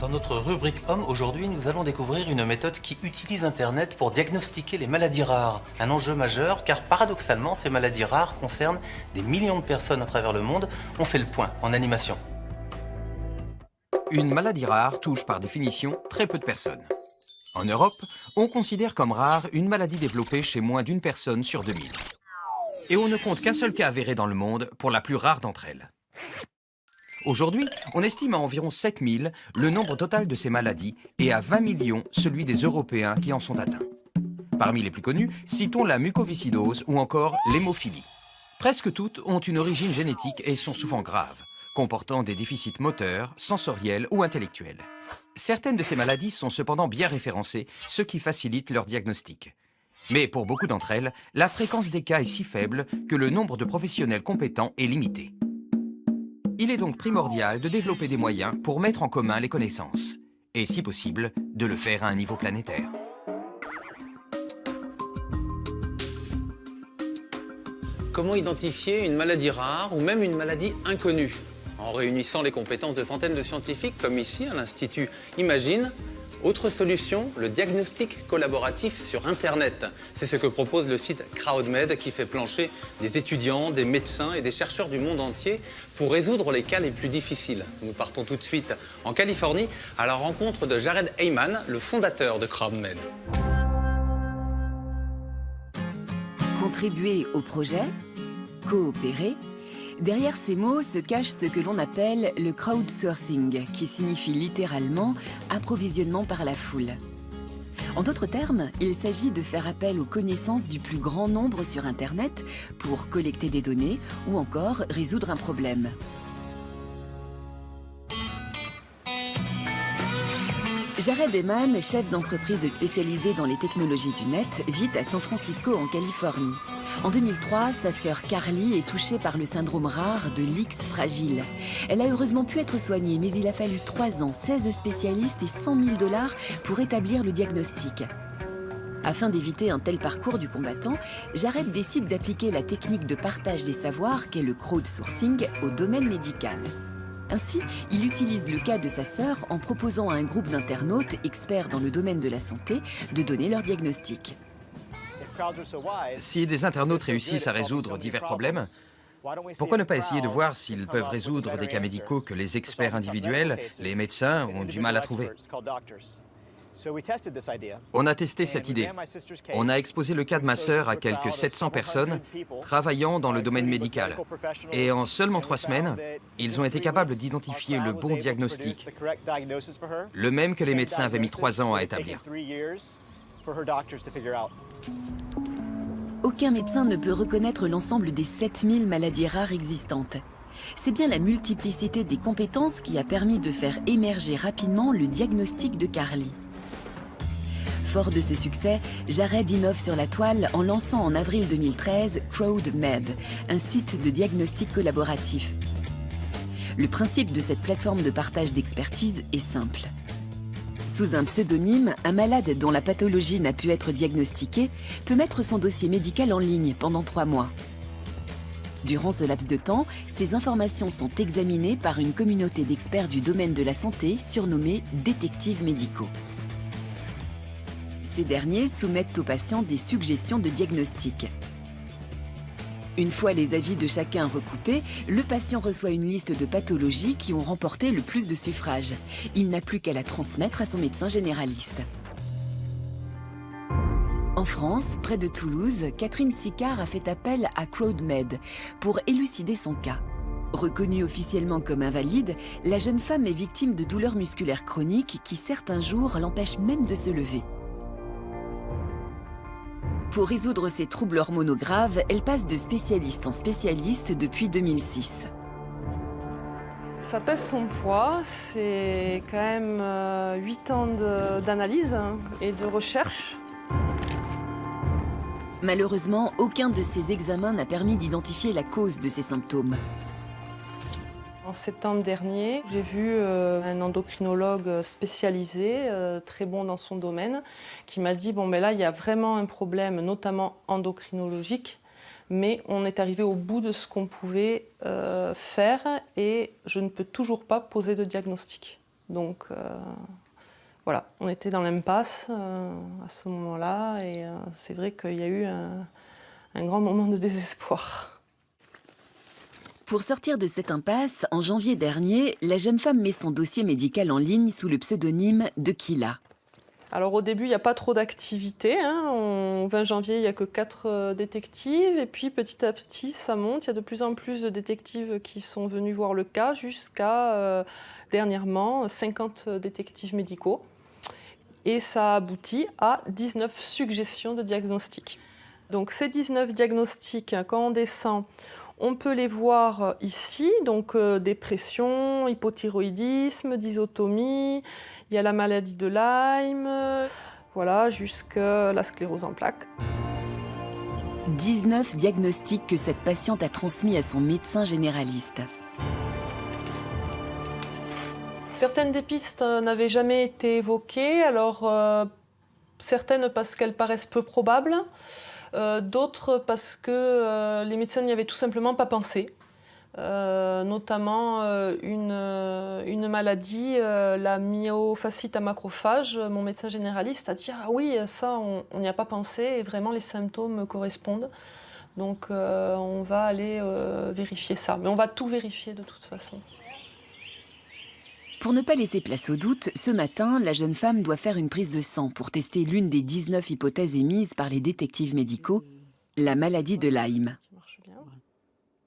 Dans notre rubrique Homme, aujourd'hui, nous allons découvrir une méthode qui utilise Internet pour diagnostiquer les maladies rares. Un enjeu majeur, car paradoxalement, ces maladies rares concernent des millions de personnes à travers le monde. On fait le point en animation. Une maladie rare touche par définition très peu de personnes. En Europe, on considère comme rare une maladie développée chez moins d'une personne sur 2000. Et on ne compte qu'un seul cas avéré dans le monde pour la plus rare d'entre elles. Aujourd'hui, on estime à environ 7000 le nombre total de ces maladies et à 20 millions celui des Européens qui en sont atteints. Parmi les plus connus, citons la mucoviscidose ou encore l'hémophilie. Presque toutes ont une origine génétique et sont souvent graves, comportant des déficits moteurs, sensoriels ou intellectuels. Certaines de ces maladies sont cependant bien référencées, ce qui facilite leur diagnostic. Mais pour beaucoup d'entre elles, la fréquence des cas est si faible que le nombre de professionnels compétents est limité. Il est donc primordial de développer des moyens pour mettre en commun les connaissances, et si possible, de le faire à un niveau planétaire. Comment identifier une maladie rare ou même une maladie inconnue? En réunissant les compétences de centaines de scientifiques, comme ici à l'Institut Imagine. Autre solution, le diagnostic collaboratif sur Internet. C'est ce que propose le site CrowdMed qui fait plancher des étudiants, des médecins et des chercheurs du monde entier pour résoudre les cas les plus difficiles. Nous partons tout de suite en Californie à la rencontre de Jared Heyman, le fondateur de CrowdMed. Contribuer au projet, coopérer. Derrière ces mots se cache ce que l'on appelle le crowdsourcing, qui signifie littéralement approvisionnement par la foule. En d'autres termes, il s'agit de faire appel aux connaissances du plus grand nombre sur Internet pour collecter des données ou encore résoudre un problème. Jared Heyman, chef d'entreprise spécialisée dans les technologies du net, vit à San Francisco en Californie. En 2003, sa sœur Carly est touchée par le syndrome rare de l'X fragile. Elle a heureusement pu être soignée, mais il a fallu 3 ans, 16 spécialistes et 100 000 $ pour établir le diagnostic. Afin d'éviter un tel parcours du combattant, Jared décide d'appliquer la technique de partage des savoirs qu'est le crowdsourcing au domaine médical. Ainsi, il utilise le cas de sa sœur en proposant à un groupe d'internautes experts dans le domaine de la santé de donner leur diagnostic. Si des internautes réussissent à résoudre divers problèmes, pourquoi ne pas essayer de voir s'ils peuvent résoudre des cas médicaux que les experts individuels, les médecins, ont du mal à trouver? On a testé cette idée. On a exposé le cas de ma sœur à quelques 700 personnes travaillant dans le domaine médical. Et en seulement 3 semaines, ils ont été capables d'identifier le bon diagnostic, le même que les médecins avaient mis 3 ans à établir. Aucun médecin ne peut reconnaître l'ensemble des 7000 maladies rares existantes. C'est bien la multiplicité des compétences qui a permis de faire émerger rapidement le diagnostic de Carly. Fort de ce succès, Jared innove sur la toile en lançant en avril 2013 CrowdMed, un site de diagnostic collaboratif. Le principe de cette plateforme de partage d'expertise est simple. Sous un pseudonyme, un malade dont la pathologie n'a pu être diagnostiquée peut mettre son dossier médical en ligne pendant 3 mois. Durant ce laps de temps, ces informations sont examinées par une communauté d'experts du domaine de la santé surnommée détectives médicaux. Ces derniers soumettent aux patients des suggestions de diagnostic. Une fois les avis de chacun recoupés, le patient reçoit une liste de pathologies qui ont remporté le plus de suffrages. Il n'a plus qu'à la transmettre à son médecin généraliste. En France, près de Toulouse, Catherine Sicard a fait appel à CrowdMed pour élucider son cas. Reconnue officiellement comme invalide, la jeune femme est victime de douleurs musculaires chroniques qui certains jours l'empêchent même de se lever. Pour résoudre ces troubles hormonaux graves, elle passe de spécialiste en spécialiste depuis 2006. Ça pèse son poids, c'est quand même 8 ans d'analyse et de recherche. Malheureusement, aucun de ces examens n'a permis d'identifier la cause de ces symptômes. En septembre dernier, j'ai vu un endocrinologue spécialisé, très bon dans son domaine, qui m'a dit bon, ben là, il y a vraiment un problème, notamment endocrinologique, mais on est arrivé au bout de ce qu'on pouvait faire et je ne peux toujours pas poser de diagnostic. Donc voilà, on était dans l'impasse à ce moment-là et c'est vrai qu'il y a eu un grand moment de désespoir. Pour sortir de cette impasse, en janvier dernier, la jeune femme met son dossier médical en ligne sous le pseudonyme de Kila. Alors au début, il n'y a pas trop d'activité. Au 20 janvier, il n'y a que 4 détectives. Et puis petit à petit, ça monte. Il y a de plus en plus de détectives qui sont venus voir le cas jusqu'à dernièrement 50 détectives médicaux. Et ça aboutit à 19 suggestions de diagnostic. Donc ces 19 diagnostics, quand on descend, on peut les voir ici, donc dépression, hypothyroïdisme, dysotomie, il y a la maladie de Lyme, voilà, jusqu'à la sclérose en plaques. 19 diagnostics que cette patiente a transmis à son médecin généraliste. Certaines des pistes n'avaient jamais été évoquées, alors certaines parce qu'elles paraissent peu probables. D'autres parce que les médecins n'y avaient tout simplement pas pensé, notamment une maladie, la myofasciite à macrophages. Mon médecin généraliste a dit « Ah oui, ça, on n'y a pas pensé et vraiment les symptômes correspondent. » Donc on va aller vérifier ça, mais on va tout vérifier de toute façon. Pour ne pas laisser place au doute, ce matin, la jeune femme doit faire une prise de sang pour tester l'une des 19 hypothèses émises par les détectives médicaux, la maladie de Lyme.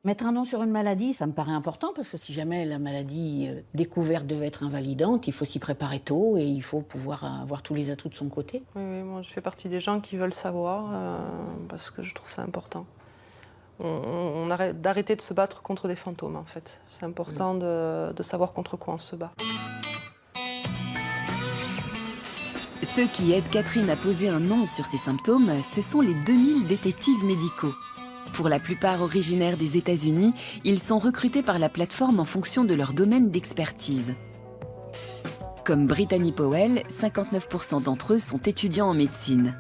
Mettre un nom sur une maladie, ça me paraît important parce que si jamais la maladie découverte devait être invalidante, il faut s'y préparer tôt et il faut pouvoir avoir tous les atouts de son côté. Oui, moi je fais partie des gens qui veulent savoir parce que je trouve ça important. On arrête d'arrêter de se battre contre des fantômes, en fait. C'est important de savoir contre quoi on se bat. Ceux qui aident Catherine à poser un nom sur ses symptômes, ce sont les 2000 détectives médicaux. Pour la plupart originaires des États-Unis, ils sont recrutés par la plateforme en fonction de leur domaine d'expertise. Comme Brittany Powell, 59% d'entre eux sont étudiants en médecine.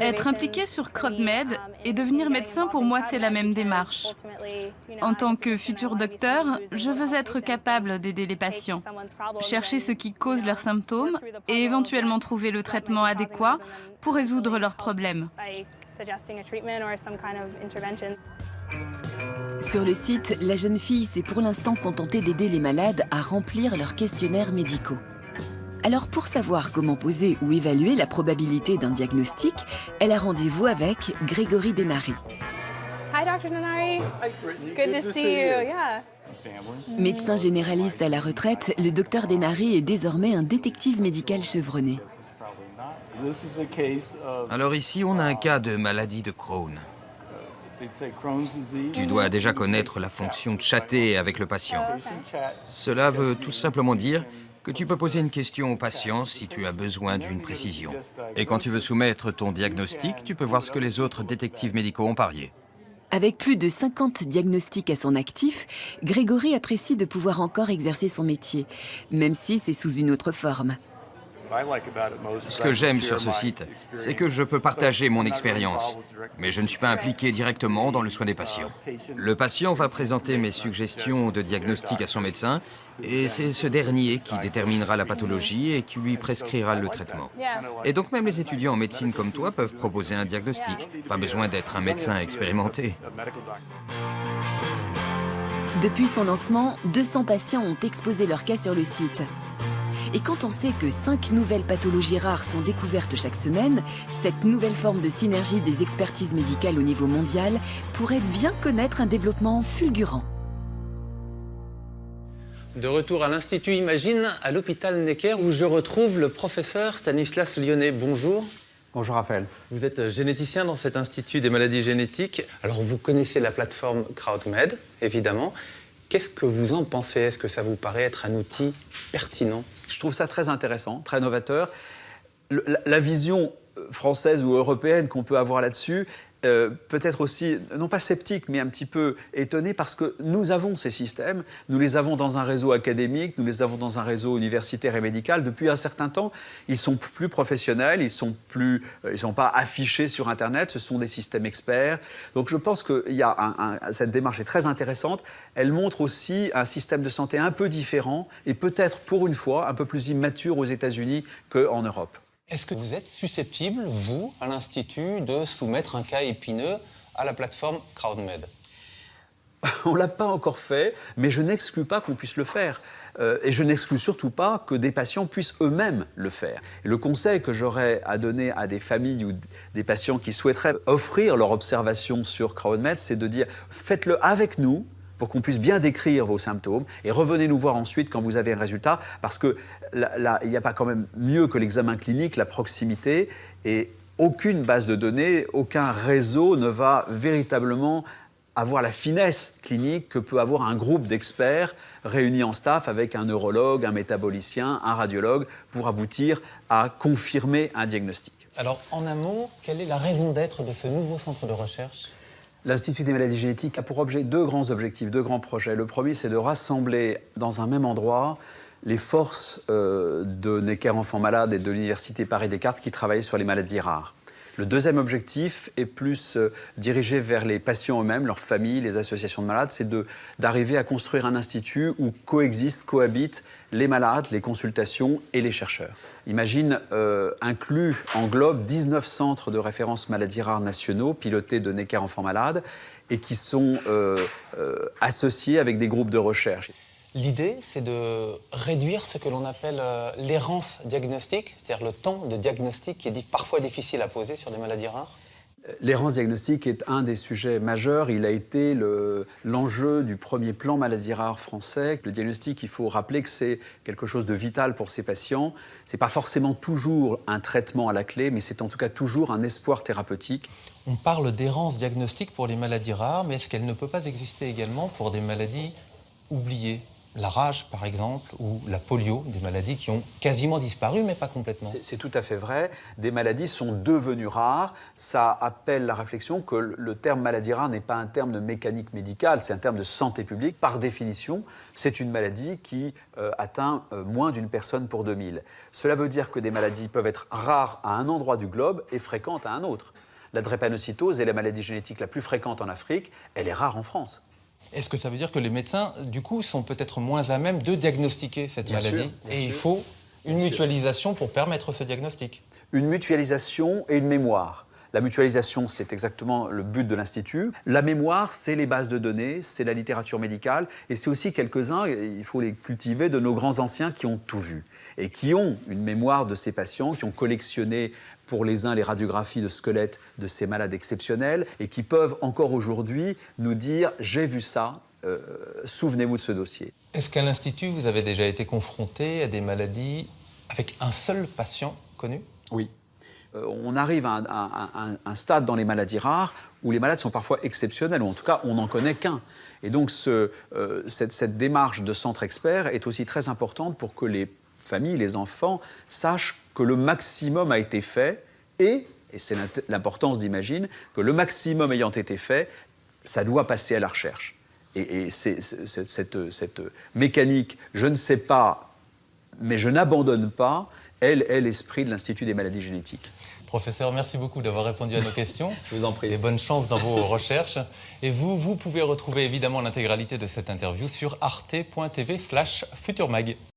Être impliqué sur CrodMed et devenir médecin, pour moi, c'est la même démarche. En tant que futur docteur, je veux être capable d'aider les patients, chercher ce qui cause leurs symptômes et éventuellement trouver le traitement adéquat pour résoudre leurs problèmes. Sur le site, la jeune fille s'est pour l'instant contentée d'aider les malades à remplir leurs questionnaires médicaux. Alors pour savoir comment poser ou évaluer la probabilité d'un diagnostic, elle a rendez-vous avec Grégory Denari. Hi Dr. Denari. Good to see you. Yeah. Médecin généraliste à la retraite, le docteur Denari est désormais un détective médical chevronné. Alors ici, on a un cas de maladie de Crohn. Tu dois déjà connaître la fonction de chatter avec le patient. Cela veut tout simplement dire que tu peux poser une question au patient si tu as besoin d'une précision. Et quand tu veux soumettre ton diagnostic, tu peux voir ce que les autres détectives médicaux ont parié. Avec plus de 50 diagnostics à son actif, Grégory apprécie de pouvoir encore exercer son métier, même si c'est sous une autre forme. Ce que j'aime sur ce site, c'est que je peux partager mon expérience, mais je ne suis pas impliqué directement dans le soin des patients. Le patient va présenter mes suggestions de diagnostic à son médecin, et c'est ce dernier qui déterminera la pathologie et qui lui prescrira le traitement. Et donc même les étudiants en médecine comme toi peuvent proposer un diagnostic. Pas besoin d'être un médecin expérimenté. Depuis son lancement, 200 patients ont exposé leur cas sur le site. Et quand on sait que 5 nouvelles pathologies rares sont découvertes chaque semaine, cette nouvelle forme de synergie des expertises médicales au niveau mondial pourrait bien connaître un développement fulgurant. De retour à l'Institut Imagine, à l'hôpital Necker, où je retrouve le professeur Stanislas Lyonnais. Bonjour. Bonjour Raphaël. Vous êtes généticien dans cet Institut des maladies génétiques. Alors vous connaissez la plateforme CrodMed, évidemment. Qu'est-ce que vous en pensez? Est-ce que ça vous paraît être un outil pertinent? Je trouve ça très intéressant, très novateur. La vision française ou européenne qu'on peut avoir là-dessus peut-être aussi, non pas sceptique, mais un petit peu étonné parce que nous avons ces systèmes, nous les avons dans un réseau académique, nous les avons dans un réseau universitaire et médical. Depuis un certain temps, ils sont plus professionnels, ils sont pas affichés sur Internet, ce sont des systèmes experts. Donc je pense que cette démarche est très intéressante. Elle montre aussi un système de santé un peu différent et peut-être pour une fois un peu plus immature aux États-Unis qu'en Europe. Est-ce que vous êtes susceptible, vous, à l'Institut, de soumettre un cas épineux à la plateforme CrowdMed? On ne l'a pas encore fait, mais je n'exclus pas qu'on puisse le faire. Et je n'exclus surtout pas que des patients puissent eux-mêmes le faire. Et le conseil que j'aurais à donner à des familles ou des patients qui souhaiteraient offrir leur observation sur CrowdMed, c'est de dire « faites-le avec nous ». Pour qu'on puisse bien décrire vos symptômes et revenez nous voir ensuite quand vous avez un résultat, parce que là, il n'y a pas quand même mieux que l'examen clinique, la proximité, et aucune base de données, aucun réseau ne va véritablement avoir la finesse clinique que peut avoir un groupe d'experts réunis en staff avec un neurologue, un métabolicien, un radiologue, pour aboutir à confirmer un diagnostic. Alors, en un mot, quelle est la raison d'être de ce nouveau centre de recherche ? L'Institut des maladies génétiques a pour objet deux grands objectifs, deux grands projets. Le premier, c'est de rassembler dans un même endroit les forces de Necker Enfants Malades et de l'Université Paris-Descartes qui travaillent sur les maladies rares. Le deuxième objectif est plus dirigé vers les patients eux-mêmes, leurs familles, les associations de malades, c'est d'arriver à construire un institut où cohabitent les malades, les consultations et les chercheurs. Imagine, englobe 19 centres de référence maladies rares nationaux pilotés de Necker Enfants Malades et qui sont associés avec des groupes de recherche. L'idée, c'est de réduire ce que l'on appelle l'errance diagnostique, c'est-à-dire le temps de diagnostic qui est parfois difficile à poser sur des maladies rares. L'errance diagnostique est un des sujets majeurs. Il a été l'enjeu du premier plan maladies rares français. Le diagnostic, il faut rappeler que c'est quelque chose de vital pour ces patients. Ce n'est pas forcément toujours un traitement à la clé, mais c'est en tout cas toujours un espoir thérapeutique. On parle d'errance diagnostique pour les maladies rares, mais est-ce qu'elle ne peut pas exister également pour des maladies oubliées ? La rage, par exemple, ou la polio, des maladies qui ont quasiment disparu, mais pas complètement. C'est tout à fait vrai. Des maladies sont devenues rares. Ça appelle la réflexion que le terme maladie rare n'est pas un terme de mécanique médicale, c'est un terme de santé publique. Par définition, c'est une maladie qui atteint moins d'une personne pour 2000. Cela veut dire que des maladies peuvent être rares à un endroit du globe et fréquentes à un autre. La drépanocytose est la maladie génétique la plus fréquente en Afrique. Elle est rare en France. Est-ce que ça veut dire que les médecins, du coup, sont peut-être moins à même de diagnostiquer cette maladie ? Et il faut une mutualisation pour permettre ce diagnostic. Une mutualisation et une mémoire. La mutualisation, c'est exactement le but de l'Institut. La mémoire, c'est les bases de données, c'est la littérature médicale, et c'est aussi quelques-uns, il faut les cultiver, de nos grands anciens qui ont tout vu et qui ont une mémoire de ces patients, qui ont collectionné pour les uns les radiographies de squelettes de ces malades exceptionnels et qui peuvent encore aujourd'hui nous dire « j'ai vu ça, souvenez-vous de ce dossier ». Est-ce qu'à l'Institut, vous avez déjà été confronté à des maladies avec un seul patient connu ? Oui. On arrive à un stade dans les maladies rares où les malades sont parfois exceptionnels, ou en tout cas, on n'en connaît qu'un. Et donc, cette démarche de centre expert est aussi très importante pour que les familles, les enfants, sachent que le maximum a été fait et c'est l'importance d'imaginer que le maximum ayant été fait, ça doit passer à la recherche. Et cette mécanique, je ne sais pas, mais je n'abandonne pas, elle est l'esprit de l'Institut des maladies génétiques. Professeur, merci beaucoup d'avoir répondu à nos questions. Je vous en prie. Et bonne chance dans vos recherches. Et vous pouvez retrouver évidemment l'intégralité de cette interview sur arte.tv/futurmag.